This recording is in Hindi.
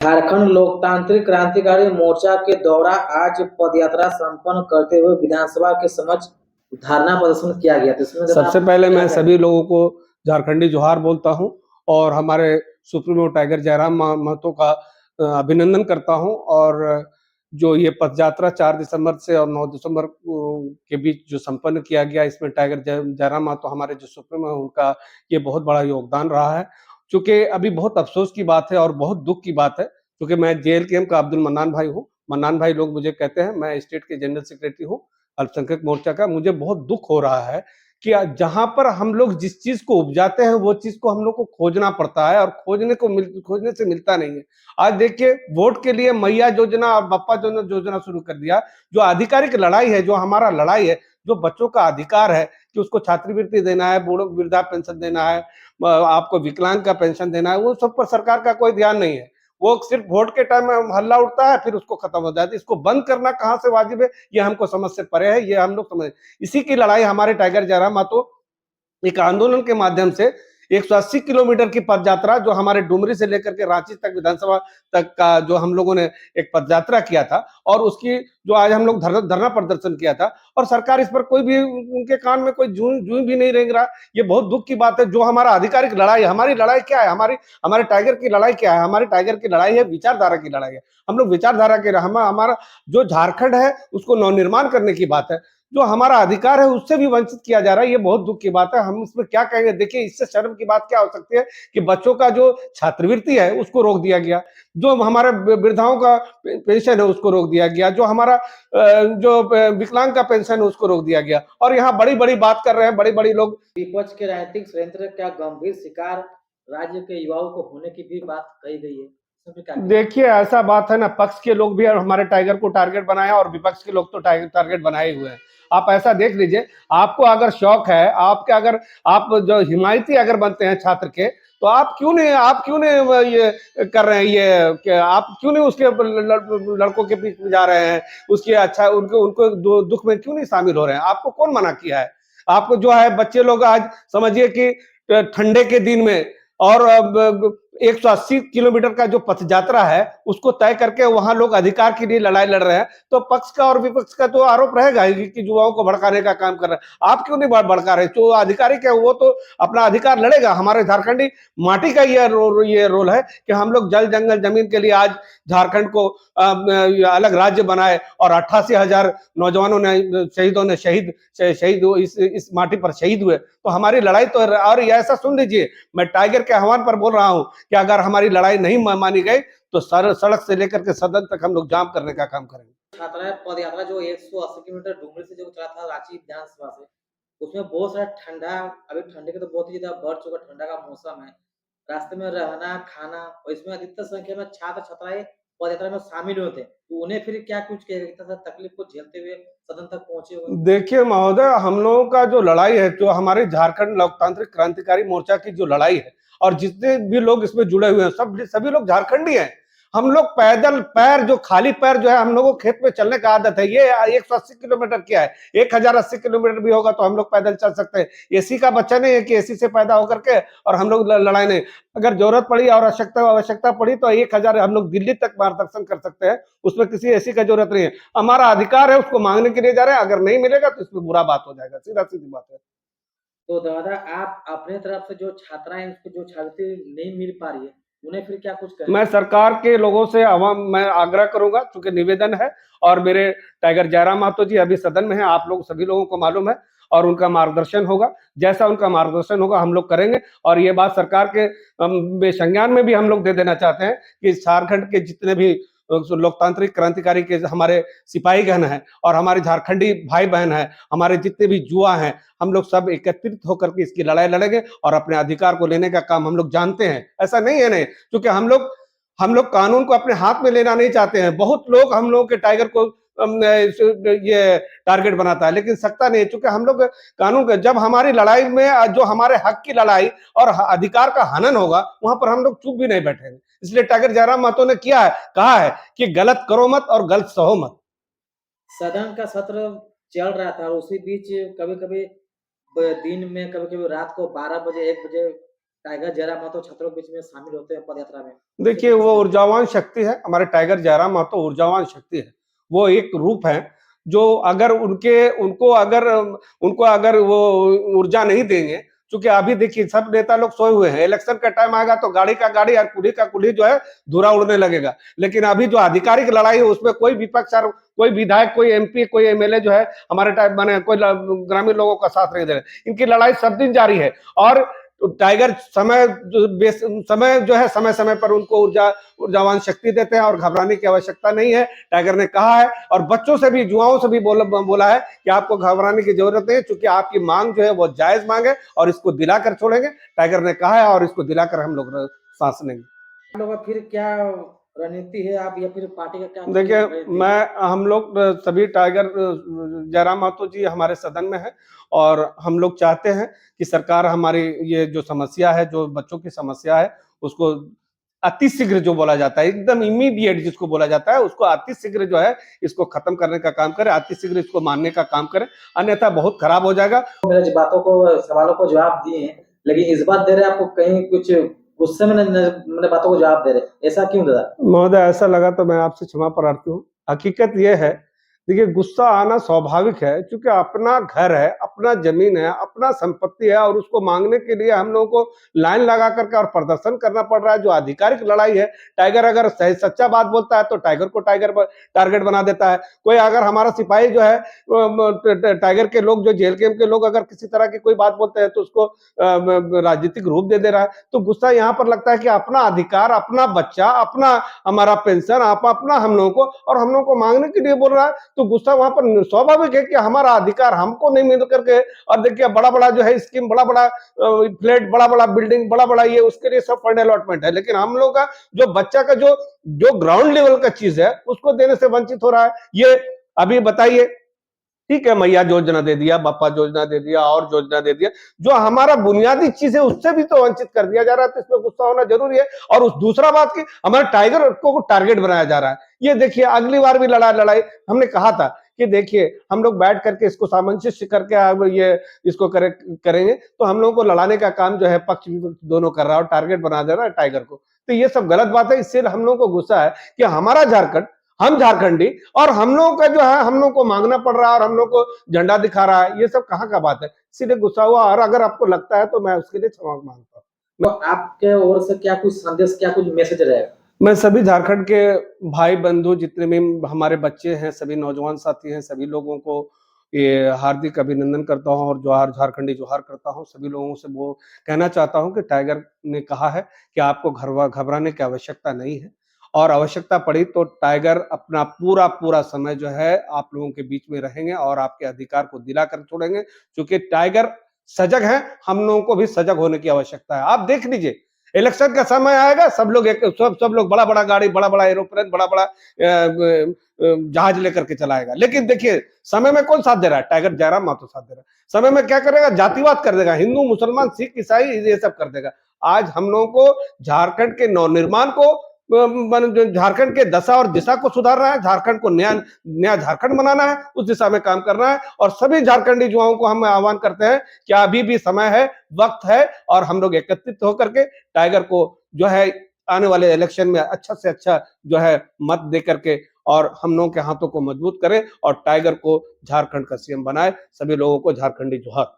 झारखंड लोकतांत्रिक क्रांतिकारी मोर्चा के द्वारा आज पदयात्रा संपन्न करते हुए विधानसभा के समक्ष धरना प्रदर्शन किया गया। तो इसमें सबसे पहले मैं सभी लोगों को झारखंडी जोहार बोलता हूं और हमारे सुप्रीमो टाइगर जयराम महतो का अभिनंदन करता हूं। और जो ये पदयात्रा 4 दिसंबर से और 9 दिसंबर के बीच जो संपन्न किया गया, इसमें टाइगर जयराम महतो हमारे जो सुप्रीमो है, उनका ये बहुत बड़ा योगदान रहा है। चूंकि अभी बहुत अफसोस की बात है और बहुत दुख की बात है, क्योंकि मैं जेएलकेएम का अब्दुल मन्नान भाई हूँ। मन्नान भाई लोग मुझे कहते हैं। मैं स्टेट के जनरल सेक्रेटरी हूँ अल्पसंख्यक मोर्चा का। मुझे बहुत दुख हो रहा है कि जहां पर हम लोग जिस चीज को उपजाते हैं वो चीज को हम लोग को खोजना पड़ता है और खोजने से मिलता नहीं है। आज देखिए, वोट के लिए मैया योजना और बप्पा योजना शुरू कर दिया। जो आधिकारिक लड़ाई है, जो हमारा लड़ाई है, जो बच्चों का अधिकार है कि उसको छात्रवृत्ति देना है, बूढ़ों वृद्धा पेंशन देना है, आपको विकलांग का पेंशन देना है, वो सब पर सरकार का कोई ध्यान नहीं है। वो सिर्फ वोट के टाइम में हल्ला उठता है, फिर उसको खत्म हो जाता है। इसको बंद करना कहां से वाजिब है, ये हमको समझ से परे है। ये हम लोग समझ, इसी की लड़ाई हमारे टाइगर जयराम महतो एक आंदोलन के माध्यम से 180 किलोमीटर की पदयात्रा, जो हमारे डुमरी से लेकर के रांची तक विधानसभा तक का जो हम लोगों ने एक पदयात्रा किया था, और उसकी जो आज हम लोग धरना प्रदर्शन किया था, और सरकार इस पर कोई भी, उनके कान में कोई जूं जूं भी नहीं रेंग रहा। ये बहुत दुख की बात है। जो हमारा आधिकारिक लड़ाई है, हमारी लड़ाई क्या है, हमारे टाइगर की लड़ाई क्या है? हमारी टाइगर की लड़ाई है विचारधारा की लड़ाई है। हम लोग विचारधारा के, हमारा जो झारखंड है उसको नवनिर्माण करने की बात है। जो हमारा अधिकार है उससे भी वंचित किया जा रहा है। ये बहुत दुख की बात है। हम इसमें क्या कहेंगे? देखिए, इससे शर्म की बात क्या हो सकती है कि बच्चों का जो छात्रवृत्ति है उसको रोक दिया गया, जो हमारे वृद्धाओं का पेंशन है उसको रोक दिया गया, जो हमारा जो विकलांग का पेंशन है उसको रोक दिया गया, और यहाँ बड़ी बड़ी बात कर रहे हैं बड़ी बड़ी लोग। विपक्ष के राजनीतिक षड्यंत्र क्या गंभीर शिकार राज्य के युवाओं को होने की भी बात कही गई है। देखिए, ऐसा बात है ना, पक्ष के लोग भी हमारे टाइगर को टारगेट बनाए और विपक्ष के लोग तो टारगेट बनाए हुए हैं। आप ऐसा देख लीजिए, आपको अगर शौक है, आपके अगर आप जो हिमायती अगर बनते हैं छात्र के, तो आप क्यों नहीं ये कर रहे हैं, ये कि आप क्यों नहीं उसके लड़कों के पीछे जा रहे हैं, उसके अच्छा उनको उनको दुख में क्यों नहीं शामिल हो रहे हैं? आपको कौन मना किया है? आपको जो है, बच्चे लोग आज समझिए कि ठंडे के दिन में और 180 किलोमीटर का जो पथ यात्रा है उसको तय करके वहां लोग अधिकार के लिए लड़ाई लड़ रहे हैं, तो पक्ष का और विपक्ष का तो आरोप रहेगा ही कि युवाओं को भड़काने का काम कर रहे हैं। आप क्यों नहीं भड़का रहे? जो आधिकारिक है वो तो अपना अधिकार लड़ेगा। हमारे झारखंडी माटी का ये रोल है कि हम लोग जल जंगल जमीन के लिए आज झारखंड को अलग राज्य बनाए, और 88,000 नौजवानों ने, शहीदों ने शहीद इस माटी पर शहीद हुए। तो हमारी लड़ाई तो, और ऐसा सुन लीजिए, मैं टाइगर के आह्वान पर बोल रहा हूं कि अगर हमारी लड़ाई नहीं मानी गई तो सड़क से लेकर के सदन तक हम लोग जाम करने का काम करेंगे। छात्रा पदयात्रा जो 180 किलोमीटर डुमरी से जो चला था रांची विधानसभा से, उसमें बहुत सारा ठंडा, अभी ठंडे का तो बहुत ही ज्यादा बढ़ चुका, ठंडा का मौसम है, रास्ते में रहना खाना, और इसमें अधिकतर संख्या में छात्र छात्राएं पदयात्रा में शामिल हुए थे, तो उन्हें फिर क्या कुछ इतना तकलीफ को झेलते हुए सदन तक पहुंचे हुए? देखिए महोदय, हम लोगों का जो लड़ाई है, जो हमारे झारखंड लोकतांत्रिक क्रांतिकारी मोर्चा की जो लड़ाई है, और जितने भी लोग इसमें जुड़े हुए हैं, सभी लोग झारखंडी हैं। हम लोग पैदल पैर, जो खाली पैर जो है, हम लोगों को खेत में चलने का आदत है। ये 180 किलोमीटर क्या है, 1080 किलोमीटर भी होगा तो हम लोग पैदल चल सकते हैं। एसी का बच्चा नहीं है कि एसी से पैदा होकर के और हम लोग लड़ाई नहीं। अगर जरूरत पड़ी और आवश्यकता पड़ी तो 1000 हम लोग दिल्ली तक मार्गदर्शन कर सकते हैं। उसमें किसी एसी का जरूरत नहीं है। हमारा अधिकार है, उसको मांगने के लिए जा रहे हैं। अगर नहीं मिलेगा तो इसमें बुरा बात हो जाएगा, सीधा सीधी बात है। तो दादा, आप अपने तरफ से जो छात्राएं, उसको जो छात्रवृत्ति नहीं मिल पा रही है, उन्हें फिर क्या कुछ कहें? मैं सरकार के लोगों से मैं आग्रह करूंगा, चूंकि निवेदन है, और मेरे टाइगर जयराम महतो जी अभी सदन में हैं, आप लोग सभी लोगों को मालूम है, और उनका मार्गदर्शन होगा। जैसा उनका मार्गदर्शन होगा हम लोग करेंगे। और ये बात सरकार के संज्ञान में भी हम लोग दे देना चाहते हैं कि झारखंड के जितने भी लोकतांत्रिक क्रांतिकारी के हमारे सिपाही गण हैं, और हमारे झारखंडी भाई बहन हैं, हमारे जितने भी युवा हैं, हम लोग सब एकत्रित होकर के इसकी लड़ाई लड़ेंगे और अपने अधिकार को लेने का काम हम लोग जानते हैं। ऐसा नहीं है नहीं, क्योंकि हम लोग कानून को अपने हाथ में लेना नहीं चाहते हैं। बहुत लोग हम लोगों के टाइगर को ये टारगेट बनाता है, लेकिन सकता नहीं, क्योंकि हम लोग कानून का, जब हमारी लड़ाई में जो हमारे हक की लड़ाई और अधिकार का हनन होगा, वहां पर हम लोग चुप भी नहीं बैठेंगे। इसलिए टाइगर जयराम महतो ने कहा है कि गलत करो मत और गलत सहो मत। सदन का सत्र चल रहा था और उसी बीच कभी कभी दिन में, कभी कभी रात को 12 बजे 1 बजे टाइगर जयराम महतो छात्रों के बीच में शामिल होते हैं पदयात्रा में। उसे देखिए, कैसे वो देखते हैं? ऊर्जावान शक्ति है, हमारे टाइगर जयराम महतो ऊर्जावान शक्ति है। वो एक रूप है, जो अगर उनको अगर वो ऊर्जा नहीं देंगे, क्योंकि अभी देखिए सब नेता लोग सोए हुए हैं, इलेक्शन का टाइम आएगा तो गाड़ी का गाड़ी और कुली का कुली जो है धुरा उड़ने लगेगा। लेकिन अभी जो आधिकारिक लड़ाई है उसमें कोई विपक्ष और कोई विधायक, कोई एमपी, कोई एमएलए जो है हमारे टाइप माने कोई ग्रामीण लोगों का साथ नहीं दे रहे। इनकी लड़ाई सब दिन जारी है और टाइगर समय जो है समय-समय पर उनको ऊर्जावान शक्ति देते हैं और घबराने की आवश्यकता नहीं है। टाइगर ने कहा है और बच्चों से भी, युवाओं से भी बोला है कि आपको घबराने की जरूरत नहीं है, क्योंकि आपकी मांग जो है वो जायज मांग है और इसको दिलाकर छोड़ेंगे। टाइगर ने कहा है और इसको दिलाकर हम लोग सांस लेंगे। आप लोगों का फिर क्या रणनीति है, आप या फिर पार्टी का क्या कोई देखिए, रणनीति है? हम लोग सभी टाइगर जयराम महतो जी हमारे सदन में है और हम लोग चाहते हैं कि सरकार हमारी ये जो समस्या है, जो बच्चों की समस्या है, उसको अतिशीघ्र जो बोला जाता है, एकदम इमीडिएट जिसको बोला जाता है, उसको अतिशीघ्र जो है इसको खत्म करने का काम करे, अतिशीघ्र इसको मानने का काम करे, अन्यथा बहुत खराब हो जाएगा। मेरे बातों को, सवालों को जवाब दिए हैं, लेकिन इस बात दे रहे हैं आपको कहीं कुछ गुस्से में मैंने बातों को जवाब दे रहे, ऐसा क्यों दादा? महोदय, ऐसा लगा तो मैं आपसे क्षमा प्रार्थी हूँ। हकीकत ये है, देखिए गुस्सा आना स्वाभाविक है, क्योंकि अपना घर है, अपना ज़मीन है, अपना संपत्ति है और उसको माँगने के लिए हम लोगों को लाइन लगा कर के और प्रदर्शन करना पड़ रहा है। जो आधिकारिक लड़ाई है, टाइगर अगर सही सच्चा बात बोलता है तो टाइगर को टारगेट बना देता है। कोई अगर हमारा सिपाही जो है टाइगर के लोग, जो जेएलकेएम के लोग अगर किसी तरह की कोई बात बोलते हैं तो उसको राजनीतिक रूप दे दे रहा है। तो गुस्सा यहाँ पर लगता है कि अपना अधिकार, अपना बच्चा, अपना हमारा पेंशन, अपना हम लोगों को और हम लोगों को मांगने के लिए बोल रहा है, तो गुस्सा वहां पर स्वाभाविक है कि हमारा अधिकार हमको नहीं मिल करके। और देखिए बड़ा-बड़ा जो है स्कीम, बड़ा-बड़ा फ्लैट, बड़ा-बड़ा बिल्डिंग, बड़ा-बड़ा ये, उसके लिए सब फंड अलॉटमेंट है, लेकिन हम लोग का जो बच्चा का जो जो ग्राउंड लेवल का चीज है उसको देने से वंचित हो रहा है। ये अभी बताइए, ठीक है, मैया योजना दे दिया, बापा योजना दे दिया और योजना दे दिया, जो हमारा बुनियादी चीज है उससे भी तो वंचित कर दिया जा रहा है, तो इसमें गुस्सा होना जरूरी है। और उस दूसरा बात की हमारे टाइगर को टारगेट बनाया जा रहा है। ये देखिए, अगली बार भी लड़ाई हमने कहा था कि देखिए हम लोग बैठ करके इसको सामंजस्य करके अब ये इसको करेंगे, तो हम लोगों को लड़ाने का काम जो है पक्ष विपक्ष दोनों कर रहा है और टारगेट बना दे रहा है टाइगर को। तो ये सब गलत बात है। इससे हम लोगों को गुस्सा है कि हमारा झारखंड, हम झारखंडी और हम लोगों का जो है हम लोग को मांगना पड़ रहा है और हम लोग को झंडा दिखा रहा है, ये सब कहाँ का बात है। इसीलिए गुस्सा हुआ और अगर आपको लगता है तो मैं उसके लिए क्षमा मांगता हूँ। तो आपके ओर से क्या कुछ संदेश, क्या कुछ मैसेज रहेगा? मैं सभी झारखंड के भाई बंधु, जितने भी हमारे बच्चे हैं, सभी नौजवान साथी हैं, सभी लोगों को ये हार्दिक अभिनंदन करता हूँ और जोहार, झारखंडी जोहार करता हूँ। सभी लोगों से वो कहना चाहता हूँ कि टाइगर ने कहा है कि आपको घबराने की आवश्यकता नहीं है और आवश्यकता पड़ी तो टाइगर अपना पूरा समय जो है आप लोगों के बीच में रहेंगे और आपके अधिकार को दिलाकर छोड़ेंगे, क्योंकि टाइगर सजग है, हम लोगों को भी सजग होने की आवश्यकता है। आप देख लीजिए, इलेक्शन का समय आएगा, सब लोग बड़ा-बड़ा गाड़ी, बड़ा-बड़ा एरोप्लेन, बड़ा-बड़ा जहाज लेकर के चलाएगा। लेकिन देखिए, समय में कौन साथ दे रहा है? टाइगर जयराम महतो साथ दे रहा है। समय में क्या करेगा? जातिवाद कर देगा, हिंदू, मुसलमान, सिख, ईसाई ये सब कर देगा। आज हम लोगों को झारखंड के नवनिर्माण को, झारखंड के दशा और दिशा को सुधारना है, झारखंड को नया झारखंड बनाना है, उस दिशा में काम करना है। और सभी झारखंडी युवाओं को हम आह्वान करते हैं कि अभी भी समय है, वक्त है और हम लोग एकत्रित होकर के टाइगर को जो है आने वाले इलेक्शन में अच्छा से अच्छा जो है मत दे करके और हम लोगों के हाथों को मजबूत करें और टाइगर को झारखंड का सीएम बनाए। सभी लोगों को झारखंडी जोहार।